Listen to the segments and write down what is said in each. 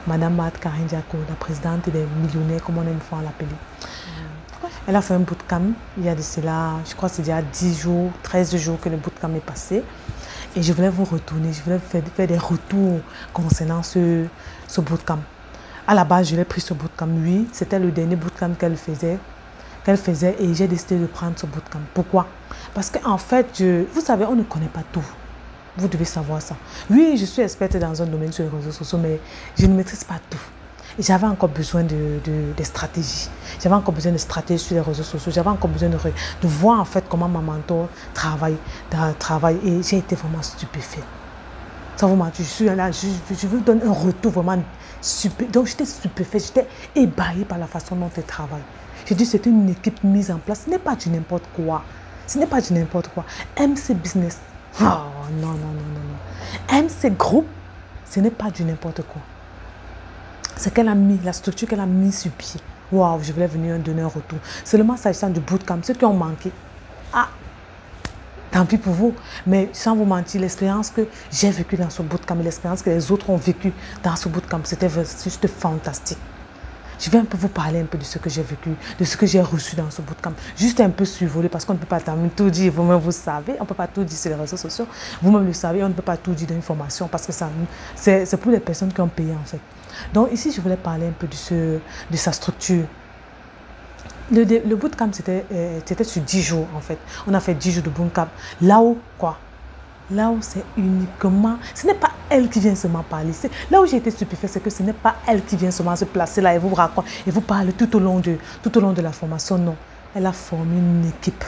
Madame Mad Karine Diako, la présidente des millionnaires, comme on aime faire l'appeler. Elle a fait un bootcamp, il y a de cela, je crois que c'est déjà 10 jours, 13 jours que le bootcamp est passé. Et je voulais vous retourner, je voulais faire des retours concernant ce bootcamp. À la base, je l'ai pris ce bootcamp, oui, c'était le dernier bootcamp qu'elle faisait et j'ai décidé de prendre ce bootcamp. Pourquoi? Parce qu'en fait, vous savez, on ne connaît pas tout. Vous devez savoir ça. Oui, je suis experte dans un domaine sur les réseaux sociaux, mais je ne maîtrise pas tout. J'avais encore besoin de stratégies. J'avais encore besoin de stratégies sur les réseaux sociaux. J'avais encore besoin de voir en fait comment ma mentor travaille et j'ai été vraiment stupéfaite. Ça vous mentir, je suis là, je vous donne un retour vraiment stupéfait. Donc j'étais stupéfaite, j'étais ébahie par la façon dont elle travaille. J'ai dit c'est une équipe mise en place. Ce n'est pas du n'importe quoi. Ce n'est pas du n'importe quoi. MC Business. Oh non, non, non, non, non. MC Group, ce n'est pas du n'importe quoi. C'est qu'elle a mis, la structure qu'elle a mise sur pied. Waouh, je voulais venir donner un retour. Seulement s'agissant du bootcamp, ceux qui ont manqué. Ah, tant pis pour vous. Mais sans vous mentir, l'expérience que j'ai vécue dans ce bootcamp et l'expérience que les autres ont vécue dans ce bootcamp, c'était juste fantastique. Je vais un peu vous parler un peu de ce que j'ai vécu, de ce que j'ai reçu dans ce bootcamp. Juste un peu survolé parce qu'on ne peut pas tout dire. Vous-même, vous savez, on ne peut pas tout dire sur les réseaux sociaux. Vous-même le savez, on ne peut pas tout dire dans une formation parce que c'est pour les personnes qui ont payé en fait. Donc ici, je voulais parler un peu de sa structure. Le bootcamp, c'était sur 10 jours en fait. On a fait 10 jours de bootcamp. Là où, quoi? Là où c'est uniquement, ce n'est pas elle qui vient seulement parler. Là où j'ai été stupéfaite, c'est que ce n'est pas elle qui vient seulement se placer là et vous raconte et vous parle tout au long de la formation. Non, elle a formé une équipe.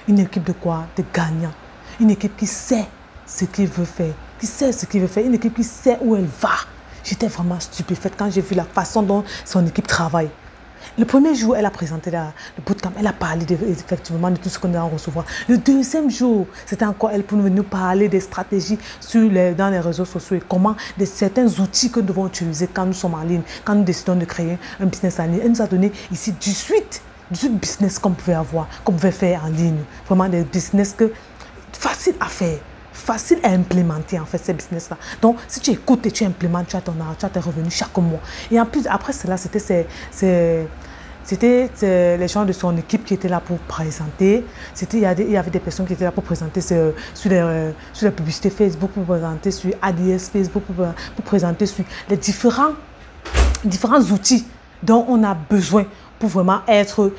Une équipe de quoi? De gagnants. Une équipe qui sait ce qu'il veut faire. Qui sait ce qu'il veut faire. Une équipe qui sait où elle va. J'étais vraiment stupéfaite quand j'ai vu la façon dont son équipe travaille. Le premier jour, elle a présenté le bootcamp, elle a parlé effectivement de tout ce qu'on doit recevoir. Le deuxième jour, c'était encore elle pour nous parler des stratégies dans les réseaux sociaux et comment certains outils que nous devons utiliser quand nous sommes en ligne, quand nous décidons de créer un business en ligne. Elle nous a donné ici 18 business qu'on pouvait avoir, qu'on pouvait faire en ligne. Vraiment des business faciles à faire. Facile à implémenter en fait ces business-là. Donc, si tu écoutes et tu implémentes, tu as ton argent, tu as tes revenus chaque mois. Et en plus, après cela, c'était les gens de son équipe qui étaient là pour présenter. Il y avait des personnes qui étaient là pour présenter sur la publicité Facebook, pour présenter sur ADS Facebook, pour présenter sur les différents outils dont on a besoin pour vraiment être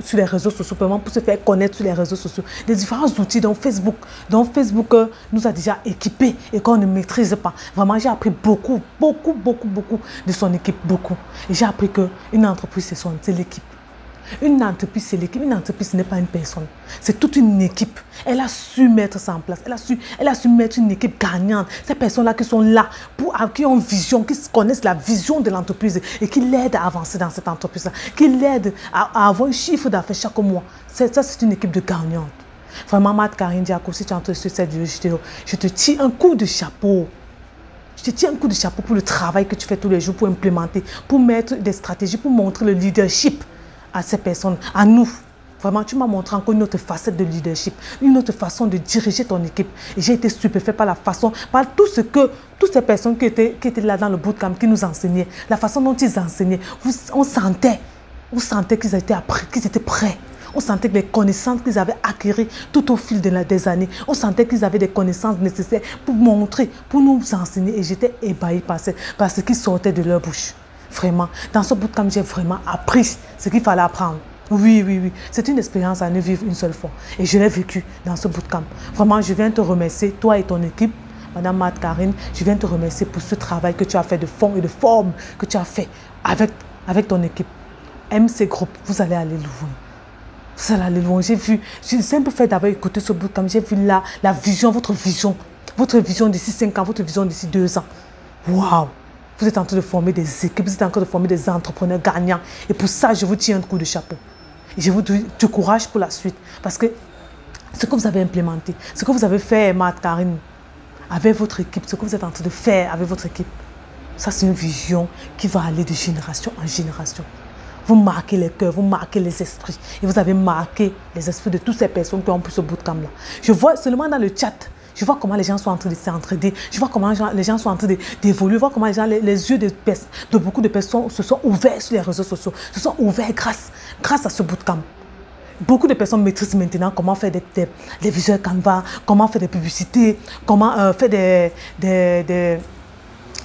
sur les réseaux sociaux, pour se faire connaître sur les réseaux sociaux. Des différents outils dont Facebook nous a déjà équipés et qu'on ne maîtrise pas. Vraiment, j'ai appris beaucoup de son équipe, beaucoup. Et j'ai appris qu'une entreprise, c'est l'équipe. Une entreprise, c'est l'équipe. Une entreprise, ce n'est pas une personne. C'est toute une équipe. Elle a su mettre ça en place. Elle a su mettre une équipe gagnante. Ces personnes-là qui sont là, qui ont une vision, qui connaissent la vision de l'entreprise et qui l'aident à avancer dans cette entreprise-là, qui l'aident à avoir un chiffre d'affaires chaque mois. Ça, c'est une équipe de gagnantes. Vraiment, Mad Karine Diako, si tu es entré sur cette vidéo, je te tire un coup de chapeau. Je te tiens un coup de chapeau pour le travail que tu fais tous les jours pour implémenter, pour mettre des stratégies, pour montrer le leadership à ces personnes, à nous. Vraiment, tu m'as montré encore une autre facette de leadership, une autre façon de diriger ton équipe. Et j'ai été stupéfaite par la façon, par toutes ces personnes qui étaient là dans le bootcamp, qui nous enseignaient, la façon dont ils enseignaient. On sentait qu'ils étaient prêts. On sentait que les connaissances qu'ils avaient acquises tout au fil des années, on sentait qu'ils avaient des connaissances nécessaires pour montrer, pour nous enseigner. Et j'étais ébahie par ce qui sortait de leur bouche. Vraiment, dans ce bootcamp, j'ai vraiment appris ce qu'il fallait apprendre. Oui. C'est une expérience à ne vivre une seule fois. Et je l'ai vécu dans ce bootcamp. Vraiment, je viens te remercier, toi et ton équipe, Madame Mad Karine, je viens te remercier pour ce travail que tu as fait de fond et de forme que tu as fait avec ton équipe. MC Group, vous allez aller loin. Vous allez aller loin. J'ai le simple fait d'avoir écouté ce bootcamp, j'ai vu la vision, votre vision d'ici 5 ans, votre vision d'ici 2 ans. Waouh! Vous êtes en train de former des équipes, vous êtes en train de former des entrepreneurs gagnants. Et pour ça, je vous tiens un coup de chapeau. Et je vous dis du courage pour la suite. Parce que ce que vous avez implémenté, ce que vous avez fait, Mad Karine, avec votre équipe, ce que vous êtes en train de faire avec votre équipe, ça c'est une vision qui va aller de génération en génération. Vous marquez les cœurs, vous marquez les esprits. Et vous avez marqué les esprits de toutes ces personnes qui ont pris ce bootcamp-là. Je vois seulement dans le chat, Je vois comment les gens sont en train de s'entraider. Je vois comment les gens sont en train d'évoluer. Je vois comment les yeux de beaucoup de personnes se sont ouverts sur les réseaux sociaux. Se sont ouverts grâce à ce bootcamp. Beaucoup de personnes maîtrisent maintenant comment faire des visuels Canva, comment faire des publicités, comment faire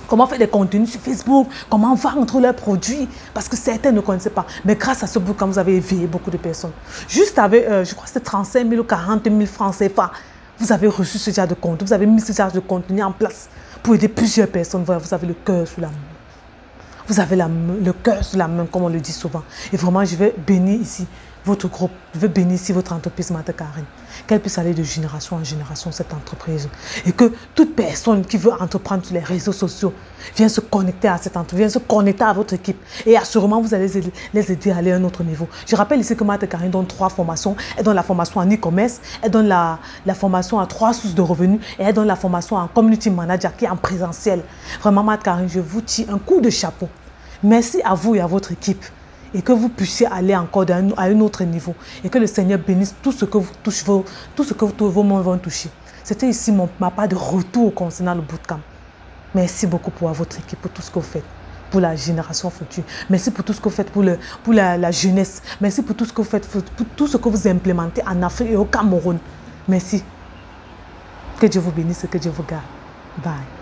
comment faire des contenus sur Facebook, comment vendre leurs produits, parce que certains ne connaissaient pas. Mais grâce à ce bootcamp, vous avez éveillé beaucoup de personnes. Juste avec, je crois que c'était 35 000 ou 40 000 francs CFA, vous avez reçu ce genre de contenu, vous avez mis ce genre de contenu en place pour aider plusieurs personnes. Voilà, vous avez le cœur sous la main. Vous avez le cœur sous la main, comme on le dit souvent. Et vraiment, je vais bénir ici votre groupe, je veux bénir ici votre entreprise Mata Karine, qu'elle puisse aller de génération en génération, cette entreprise. Et que toute personne qui veut entreprendre sur les réseaux sociaux vienne se connecter à cette entreprise, vienne se connecter à votre équipe. Et assurément, vous allez les aider à aller à un autre niveau. Je rappelle ici que Mata Karine donne 3 formations. Elle donne la formation en e-commerce, elle donne la formation à 3 sources de revenus et elle donne la formation en community manager qui est en présentiel. Vraiment, Mata Karine, je vous tire un coup de chapeau. Merci à vous et à votre équipe. Et que vous puissiez aller encore à un autre niveau. Et que le Seigneur bénisse tout ce que vous touchez, tout ce que vos mains vont toucher. C'était ici ma part de retour concernant le bootcamp. Merci beaucoup pour votre équipe, pour tout ce que vous faites, pour la génération future. Merci pour tout ce que vous faites pour la jeunesse. Merci pour tout ce que vous faites, pour tout ce que vous implémentez en Afrique et au Cameroun. Merci. Que Dieu vous bénisse et que Dieu vous garde. Bye.